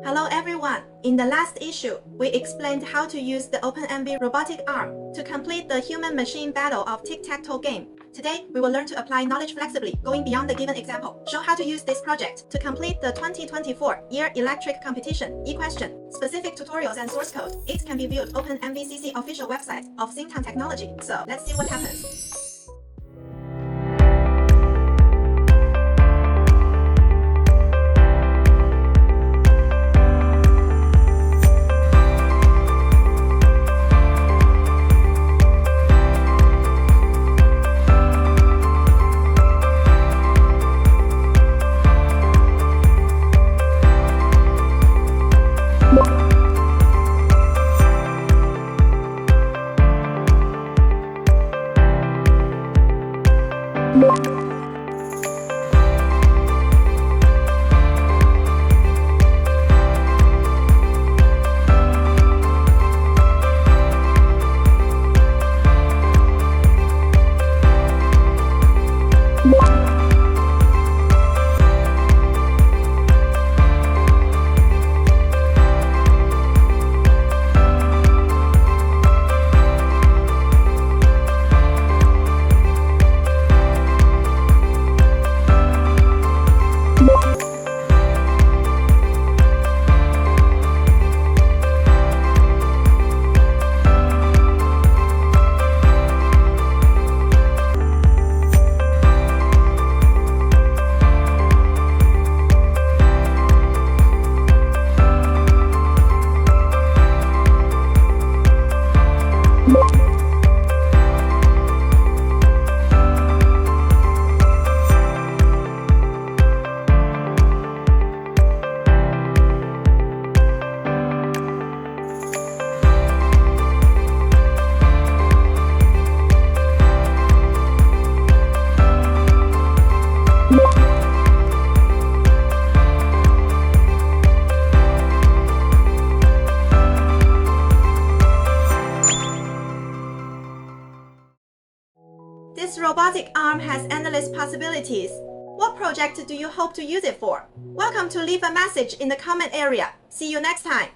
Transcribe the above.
Hello everyone! In the last issue, we explained how to use the OpenMV Robotic arm to complete the human-machine battle of Tic-Tac-Toe game. Today, we will learn to apply knowledge flexibly, going beyond the given example. Show how to use this project to complete the 2024 Year Electric Competition e-question. Specific tutorials and source code. It can be viewed OpenMVCC official website of SingTown technology. So let's see what happens. This robotic arm has endless possibilities. What project do you hope to use it for? Welcome to leave a message in the comment area. See you next time.